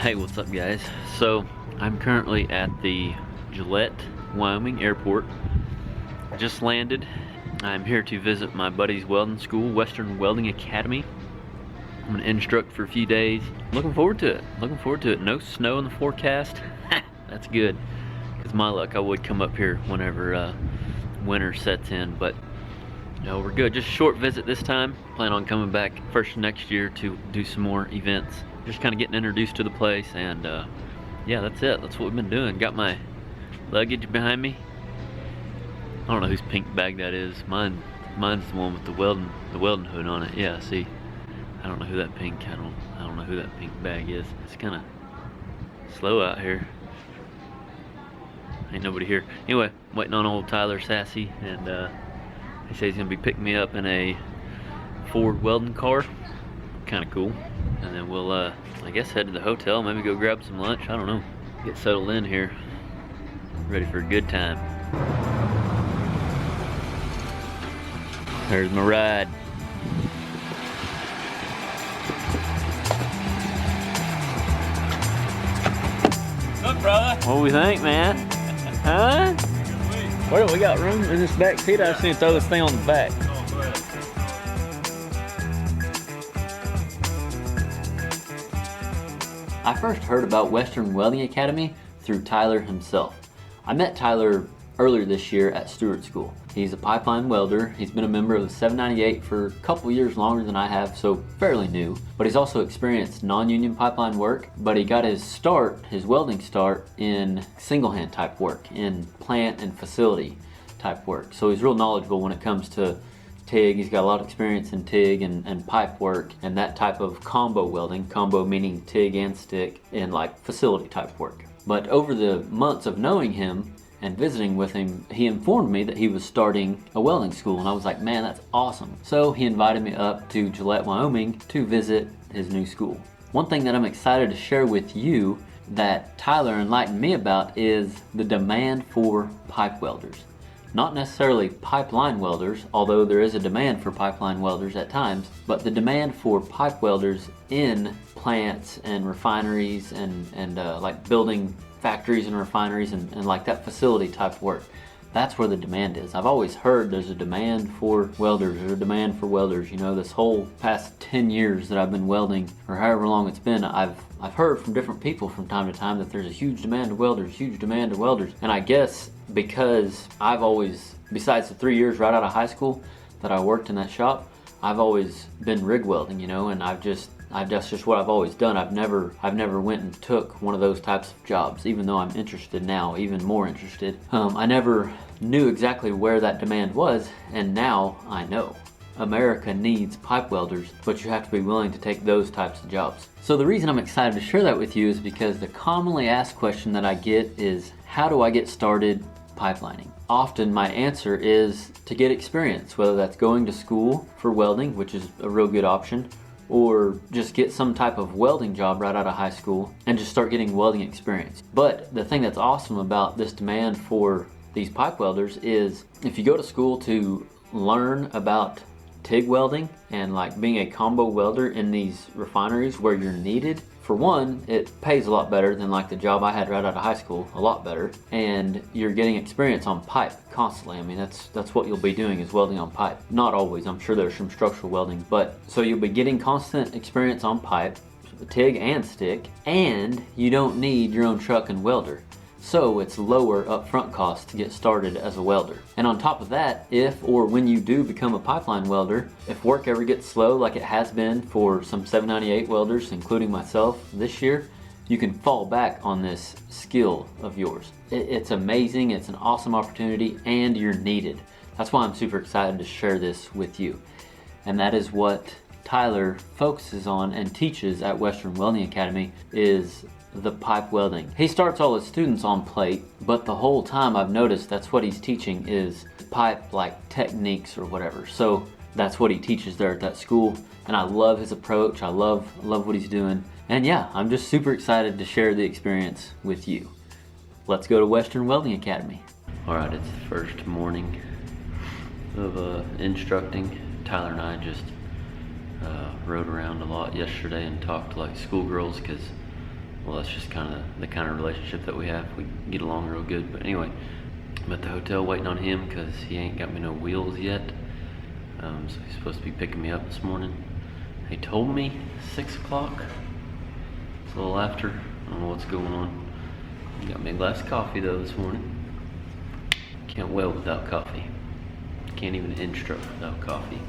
Hey, what's up guys? So I'm currently at the Gillette, Wyoming airport. Just landed. I'm here to visit my buddy's welding school, Western Welding Academy. I'm gonna instruct for a few days. Looking forward to it. No snow in the forecast. That's good. Because my luck, I would come up here whenever winter sets in, but no, we're good. Just a short visit this time. Plan on coming back first next year to do some more events. Just kind of getting introduced to the place, and yeah, that's it. That's what we've been doing. Got my luggage behind me. I don't know whose pink bag that is. Mine's the one with the welding hood on it. Yeah, see, I don't know who that pink. I don't know who that pink bag is. It's kind of slow out here. Ain't nobody here. Anyway, I'm waiting on old Tyler Sassy, and he says he's gonna be picking me up in a Ford welding car. Kind of cool. And then we'll I guess head to the hotel, maybe go grab some lunch. I don't know. Get settled in here. Ready for a good time. There's my ride. What's up, brother? What do we think, man? Huh? Where do we got room in this back seat? I just need to throw this thing on the back. I first heard about Western Welding Academy through Tyler himself. I met Tyler earlier this year at Stewart School. He's a pipeline welder. He's been a member of the 798 for a couple years longer than I have, so fairly new. But he's also experienced non-union pipeline work, but he got his welding start in single-hand type work, in plant and facility type work. So he's real knowledgeable when it comes to TIG. He's got a lot of experience in TIG and pipe work and that type of combo welding, combo meaning TIG and stick, in like facility type work. But over the months of knowing him and visiting with him, he informed me that he was starting a welding school, and I was like, man, that's awesome. So he invited me up to Gillette, Wyoming to visit his new school. One thing that I'm excited to share with you that Tyler enlightened me about is the demand for pipe welders. Not necessarily pipeline welders, although there is a demand for pipeline welders at times, but the demand for pipe welders in plants and refineries and like building factories and refineries and like that facility type work. That's where the demand is. I've always heard there's a demand for welders, there's a demand for welders. You know, this whole past 10 years that I've been welding, or however long it's been, I've heard from different people from time to time that there's a huge demand of welders, huge demand of welders. And I guess because I've always, besides the 3 years right out of high school that I worked in that shop, I've always been rig welding, you know, and that's just what I've always done. I've never went and took one of those types of jobs, even though I'm interested now, even more interested. I never knew exactly where that demand was, and now I know. America needs pipe welders, but you have to be willing to take those types of jobs. So the reason I'm excited to share that with you is because the commonly asked question that I get is, how do I get started pipelining? Often my answer is to get experience, whether that's going to school for welding, which is a real good option, or just get some type of welding job right out of high school and just start getting welding experience. But the thing that's awesome about this demand for these pipe welders is if you go to school to learn about TIG welding and like being a combo welder in these refineries where you're needed, for one, it pays a lot better than like the job I had right out of high school, a lot better, and you're getting experience on pipe constantly. I mean, that's what you'll be doing, is welding on pipe. Not always, I'm sure there's some structural welding, but so you'll be getting constant experience on pipe, TIG and stick, and you don't need your own truck and welder. So it's lower upfront cost to get started as a welder. And on top of that, if or when you do become a pipeline welder, if work ever gets slow like it has been for some 798 welders, including myself this year, you can fall back on this skill of yours. It's amazing, it's an awesome opportunity, and you're needed. That's why I'm super excited to share this with you. And that is what Tyler focuses on and teaches at Western Welding Academy, is the pipe welding. He starts all his students on plate, but the whole time I've noticed that's what he's teaching is pipe like techniques or whatever. So that's what he teaches there at that school, and I love his approach. I love what he's doing. And yeah, I'm just super excited to share the experience with you. Let's go to Western Welding Academy. All right, it's the first morning of instructing. Tyler and I just rode around a lot yesterday and talked to like schoolgirls, because well, that's just kind of the kind of relationship that we have. We get along real good. But anyway, I'm at the hotel waiting on him because he ain't got me no wheels yet. So he's supposed to be picking me up this morning. He told me 6 o'clock. It's a little after. I don't know what's going on. He got me a glass of coffee though this morning. Can't weld without coffee. Can't even instruct without coffee.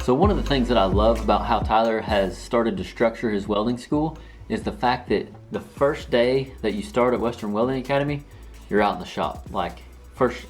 So one of the things that I love about how Tyler has started to structure his welding school is the fact that the first day that you start at Western Welding Academy, you're out in the shop. Like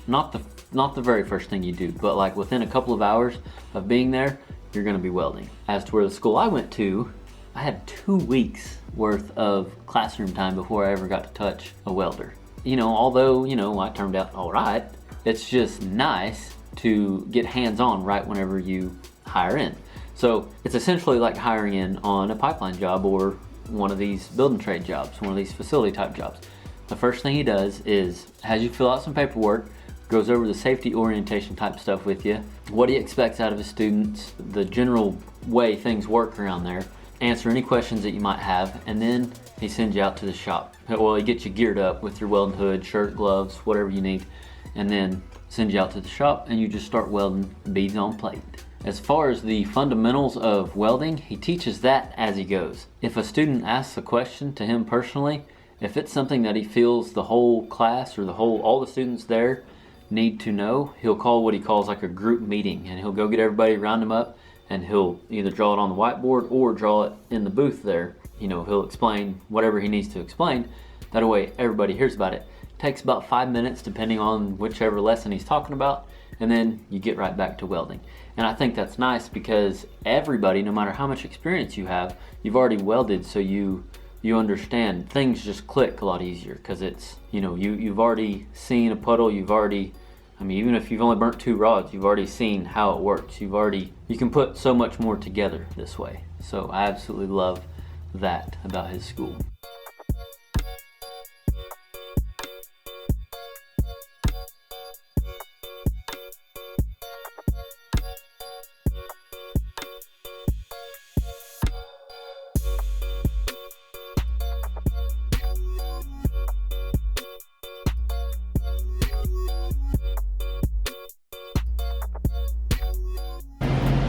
not the very first thing you do, but like within a couple of hours of being there, you're gonna be welding. As to where the school I went to, I had 2 weeks worth of classroom time before I ever got to touch a welder. Although, I turned out all right, it's just nice to get hands-on right whenever you hire in. So it's essentially like hiring in on a pipeline job or one of these building trade jobs, one of these facility type jobs. The first thing he does is has you fill out some paperwork, goes over the safety orientation type stuff with you, what he expects out of his students, the general way things work around there, answer any questions that you might have, and then he sends you out to the shop. Well, he gets you geared up with your welding hood, shirt, gloves, whatever you need, and then sends you out to the shop and you just start welding beads on plate. As far as the fundamentals of welding, he teaches that as he goes. If a student asks a question to him personally, if it's something that he feels the whole class or all the students there need to know, he'll call what he calls like a group meeting, and he'll go get everybody, round them up, and he'll either draw it on the whiteboard or draw it in the booth there. He'll explain whatever he needs to explain. That way everybody hears about it. It takes about 5 minutes depending on whichever lesson he's talking about, and then you get right back to welding. And I think that's nice because everybody, no matter how much experience you have, you've already welded, so you understand. Things just click a lot easier because it's, you've already seen a puddle, even if you've only burnt 2 rods, you've already seen how it works. You can put so much more together this way. So I absolutely love that about his school.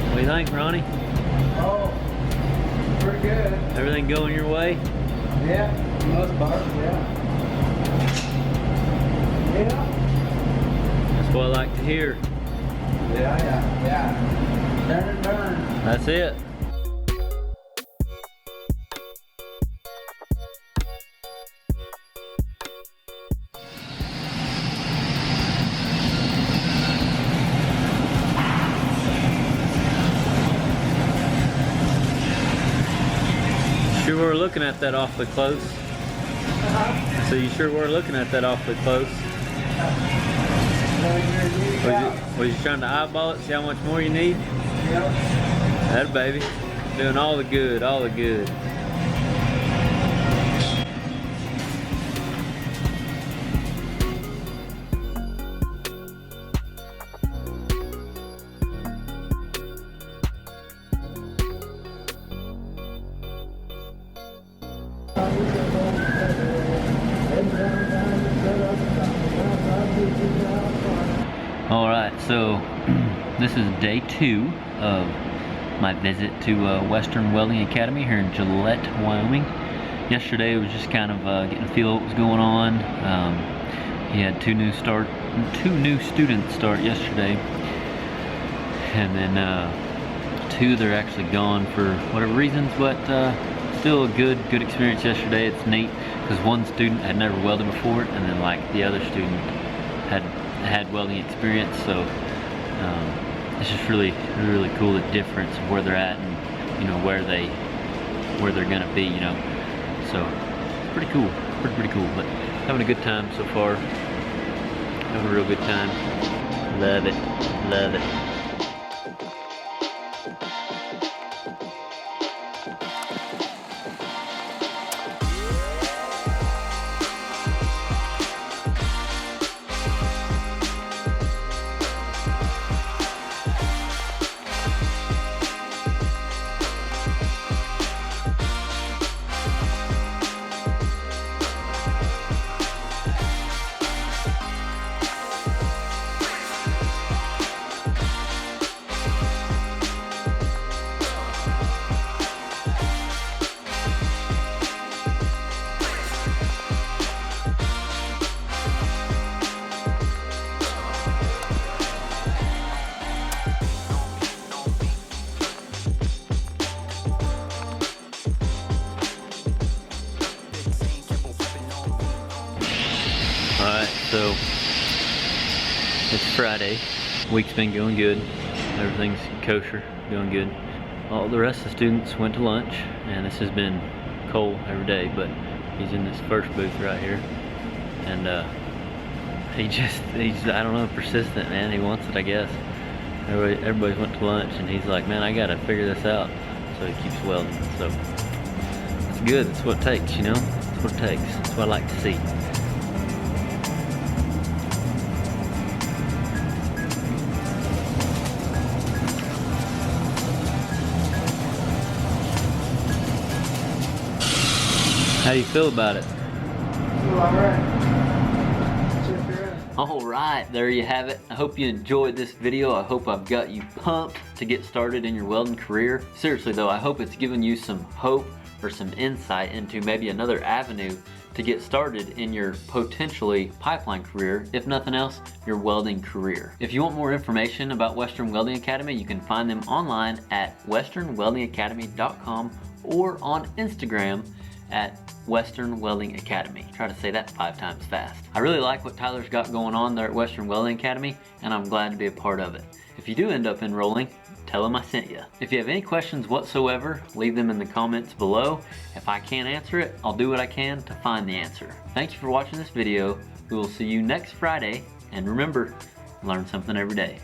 What do you think, Ronnie? Oh, pretty good. Everything going your way? Yeah, for the most part, yeah. That's what I like to hear. Yeah. Turn and burn. That's it. Sure were looking at that awfully close. So you sure were looking at that awfully close. Was you trying to eyeball it, see how much more you need? Yep. That baby. Doing all the good, all the good. Alright, so this is day 2 of my visit to Western Welding Academy here in Gillette, Wyoming. Yesterday was just kind of getting a feel of what was going on. He had two new students start yesterday, and then who they're actually gone for whatever reasons, but still a good experience yesterday. It's neat because one student had never welded before, and then like the other student had welding experience. So it's just really cool, the difference of where they're at and, you know, where they're gonna be, you know. So it's pretty cool, pretty cool. But having a good time so far. Having a real good time. Love it, love it. Alright, so it's Friday. Week's been going good. Everything's kosher, going good. All the rest of the students went to lunch, and this has been Cole every day, but he's in this first booth right here. And he's I don't know, persistent, man. He wants it, I guess. Everybody went to lunch, and he's like, man, I gotta figure this out. So he keeps welding. So it's good. It's what it takes, you know? It's what it takes. It's what I like to see. How do you feel about it? Alright, there you have it. I hope you enjoyed this video. I hope I've got you pumped to get started in your welding career. Seriously though, I hope it's given you some hope or some insight into maybe another avenue to get started in your potentially pipeline career, if nothing else, your welding career. If you want more information about Western Welding Academy, you can find them online at westernweldingacademy.com or on Instagram at Western Welding Academy. Try to say that 5 times fast. I really like what Tyler's got going on there at Western Welding Academy, and I'm glad to be a part of it. If you do end up enrolling, tell him I sent you. If you have any questions whatsoever, leave them in the comments below. If I can't answer it, I'll do what I can to find the answer. Thank you for watching this video. We will see you next Friday, and remember, learn something every day.